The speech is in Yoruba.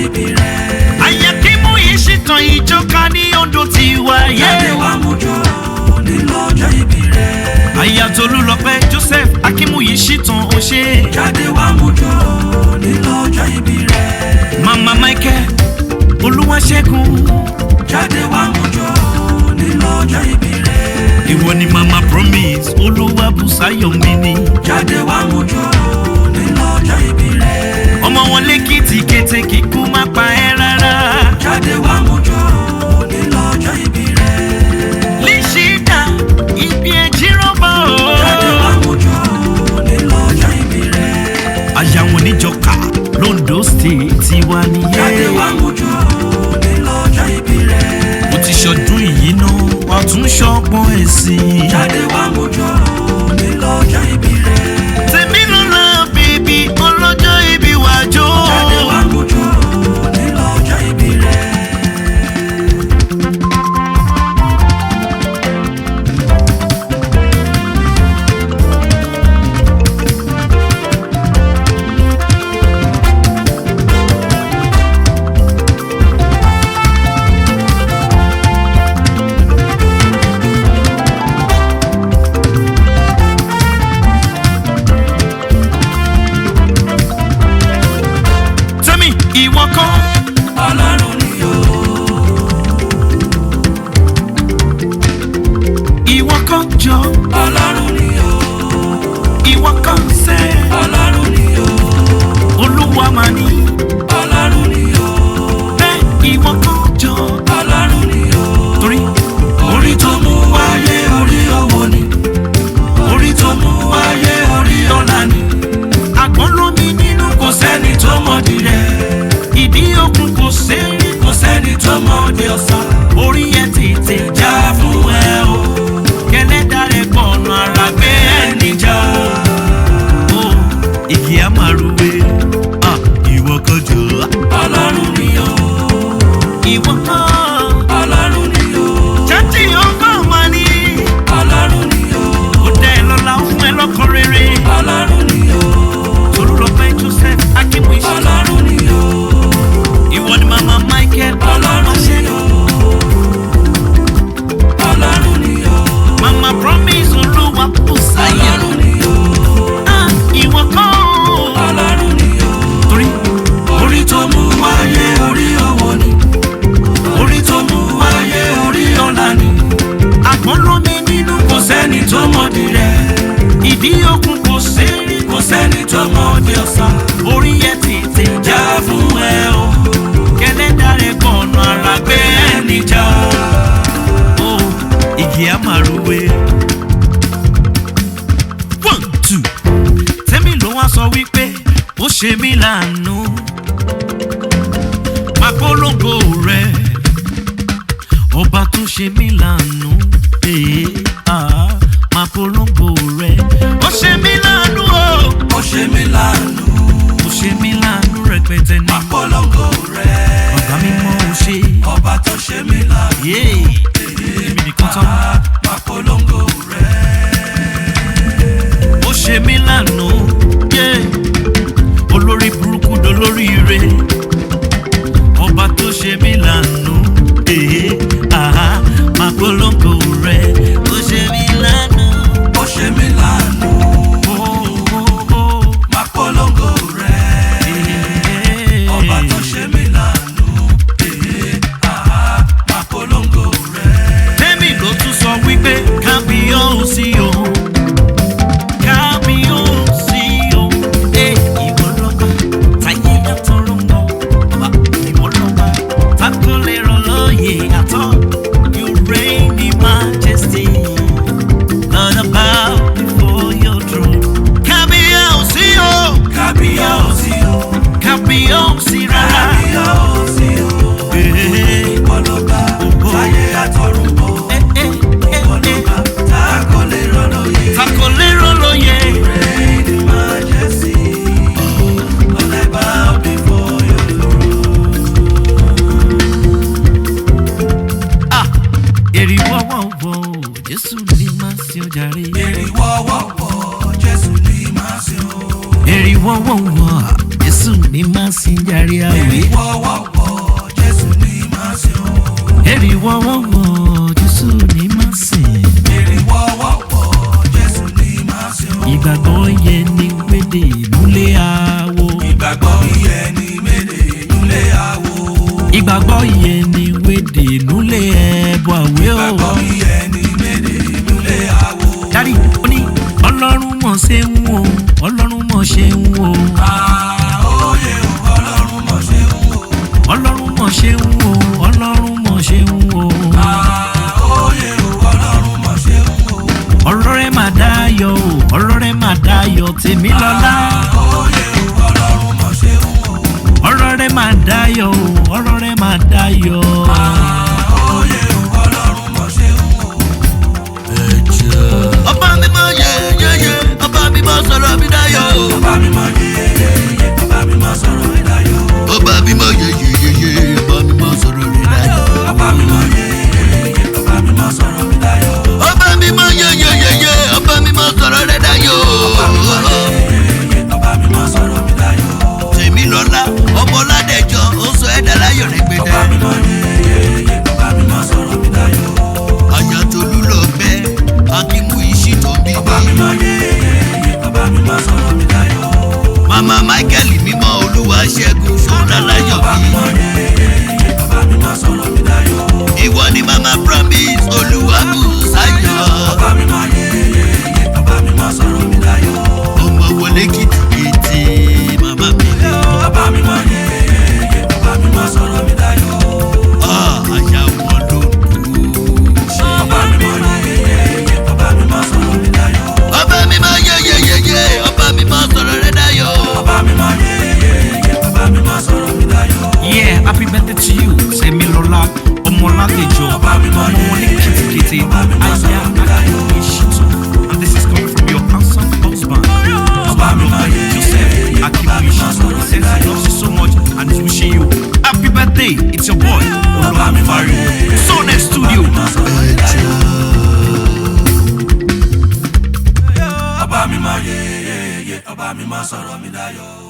ìbí rẹ̀. Akinmuyisitan ìjọka ní Ondo ti wáyé. Jáde wá mú jó ní lọ́jọ́ ìbí rẹ̀. Ayatolúlọpẹ́ Joseph Akinmuyisitan ó ṣe. Jáde wá mú jó ní lọ́jọ́ ìbí rẹ̀. Mama Michael Olúwaṣẹ́gun. Jáde wá mú jó ní lọ́jọ́ ìbí rẹ̀. Ìwọ ni Mama Promise Olúwabùsáyọ̀mí ni. Jáde wá mú jó ní lọ́jọ́ ìbí rẹ̀. Ọmọ wọn lẹ́kìtì kété kíkú má pa ẹ́ rárá. Jáde wá mú jó ní lọ́jọ́ ìbí rẹ̀. Líṣídà ibi ẹ̀jírọ́bọ̀. Jáde wá mú jó ní lọ́jọ́ ìbí rẹ̀. Àyàwó níjọka l'Ondo State ti wá nìyẹn. Jáde wá mú jó ní lọ́jọ́ ìbí rẹ̀. Mo ti ṣọdún yìí náà wà tún ṣọpọ́n ẹ̀sìn. Jáde wá mú jó ní lọ́jọ́ ìbí rẹ̀. Tèmi lọ́la bèbí ọlọ́jọ́ ìbí wà jó. Jáde wá mú jó ní lọ́jọ́ ìbí rẹ̀. Ìwọ kan Ọlọ́run ni o. ìwọ kan jọ Ọlọ́run ni o. ìwọ kan sẹ́ Ọlọ́run ni o. Olúwa mà ní. Ọlọ́run ni o. Bẹ́ẹ̀ ìwọ kan jọ Ọlọ́run ni o. torí Orí tó mú wáyé orí owó ni. Orí tó mú wáyé orí ọlá ni. àgbọn lómi nínú Kò sẹ́ni tó mọ̀dí rẹ̀. ìdí òkun kò sẹ́rí. Kò sẹ́ni tó mọ̀dí ọ̀sán. Orí ẹ tètè já Já fún ẹ o. kẹlẹ́dà rẹ̀ gbọ̀nà ara gbé ẹni já. Ó igi amaruwe ìwọ kan jọ. Ọlọ́run ni o. Ìwọ kan Ọlọ́run ni o. jẹ́tì ọgbọ́n mà ní. Ọlọ́run ni o. Ó dẹ́ ẹ lọ́la ó fún ẹ lọ́kàn rere. Ọlọ́run ni o. Olúlọpẹ́ Joseph Akinmuyisitan. Ọlọ́run ni o. Ìwọ ni Mama Michael Ọlọ́run ni o. Ọlọ́run ni o. Mama Promise Olúwabùsáyọ̀mí. Ọlọ́run ni o. Ìwọ kan Ọlọ́run ni o. torí Orí tó mú wáyé orí owó ni. Orí tó mú wáyé orí ọlá ni. àgbọn lómi nínú Kò sẹ́ni tó mọ̀dí rẹ̀. ìdí òkun kò sẹ́rí. Kò sẹ́ni tó mọ̀dí ọ̀sán. Orí ẹ tètè Já fún ẹ o. kẹlẹ́dà rẹ̀ gbọ̀nà ara gbé ẹni já. Ó igi amaruwe. 1 2 Tẹ́mi ló wá sọ wípé ó ṣe mí láàánú. Máa polongo rẹ̀ ọba tó ṣe mí láàánú. Máa polongo rẹ̀ ó ṣe mí láàánú o. Ó ṣe mí láàánú. Ó ṣe mí láàánú rẹpẹtẹ ní. Polongo rẹ̀. Ọ̀gá mi mọ̀ ó ṣe. Ọba tó ṣe mí láàánú. Èmi nìkan tán. Máa polongo rẹ̀. Ó ṣe mí láàánú. Olórí burúkú dolórí ire. Ọba tó ṣe mí láàánú. Máa polongo rẹ̀. Ó ṣe mí láàánú. Ó ṣe rí. Jésù ní máa sìn o. Èrì wọ́wọ́wọ́ Jésù ní máa sìn. Èrì wọ́wọ́wọ́ Jésù ní máa sìn o. Ìgbàgbọ́ yẹn ni wédè múlé àwo. Ìgbàgbọ́ yẹn ni méde múlé àwo. Ìgbàgbọ́ yẹn ni wédè múlé ẹbọ àwé o. Ìgbàgbọ́ yẹn ni méde múlé àwo. Dárí ó ní Ọlọ́run mọ̀ ṣe ń wò, Ọlọ́run mọ̀ ṣe ń wò. Oyè o, Ọlọ́run mọ̀ ṣe ń wò. Ọlọ́run mọ̀ ṣe ń wò, Ọlọ́run mọ̀ ṣe ń wò. Oyè o, Ọlọ́run mọ̀ ṣe ń wò. Ọ̀rọ̀ rẹ̀ máa dáyọ̀ o, ọ̀rọ̀ rẹ̀ máa dáyọ̀ tèmi lọ́lá. Oyè o, Ọlọ́run mọ̀ ṣe ń wò. Ọ̀rọ̀ rẹ̀ máa dáyọ̀ o, ọ̀rọ̀ rẹ̀ máa dáyọ̀. Oyè o, Ọlọ́run mọ̀ ṣe ń wò. Ọba mi mọ yeyeye, ọba mi mọ sọ̀rọ̀ mi dáyọ̀. Ọba mi mọ yeyeye, ọba mi mọ sọ̀rọ̀ mi dáyọ̀. Ọba mi mọ yeyeye, ọba mi mọ sọ̀rọ̀ mi dáyọ̀. Ọba mi mọ yeyeye, ọba mi mọ sọ̀rọ̀ mi dáyọ̀. Ọba mi mọ yeyeye, ọba mi mọ sọ̀rọ̀ rẹ̀ dáyọ̀. Ọba mi mọ yeyeye, ọba mi mọ sọ̀rọ̀ mi dáyọ̀. Tèmi lọ́lá, ọmọ Ládẹjọ́, ó sọ ẹ̀dá láyọ̀ rẹ̀ gbẹdẹ. Ọba mi mọ yeyeye, ọba mi mọ sọ̀rọ̀ mi dáyọ̀. Àyàtolú lọ bẹ́, akinmuyisitan bí. Ọba mi mọ yeyeye, ọba mi mọ sọ̀rọ̀ mi dáyọ̀. Mama Michael mímọ́ Olúwa ṣẹ́gun ṣọ́ra láyọ̀ Ọba mi bí. mọ yeyeye, ọba mi mọ sọ̀rọ̀ mi dáyọ̀. Ìwọ ni Mama Promise Olúwa bù sáyọ̀. Ọba mi mọ yeyeye, ọba mi mọ sọ̀rọ̀ mi dáyọ̀. Ọmọ wọlé kìtìkìtì màmá mi ni. Ọba mi mọ yeyeye, ọba mi mọ sọ̀rọ̀ mi dáyọ̀. Àyà wọn ló kú. Ọba mi mọ yeyeye, ọba mi mọ sọ̀rọ̀ mi dáyọ̀. Ọba mi mọ yeyeye, ọba mi mọ sọ̀rọ̀ rẹ̀ dáyọ̀. Ọba mi mọ yeyeye, ọba mi mọ sọ̀rọ̀ mi dáyọ̀. Yeah, happy birthday to you, Temilola, ọmọ Ládẹjọ́, Ọba mi mọ ọmọ wọlé kìtìkìtì, Aya Akinmuyisitan, and this is coming from your handsome husband. Ọba mi mọ Joseph Akinmuyisitan. He says he loves you so much and is wishing you happy birthday. It's your boy, Olori. So next studio. Ọba mi mọ yeyeye, ọba mi mọ sọ̀rọ̀ mi dáyọ̀.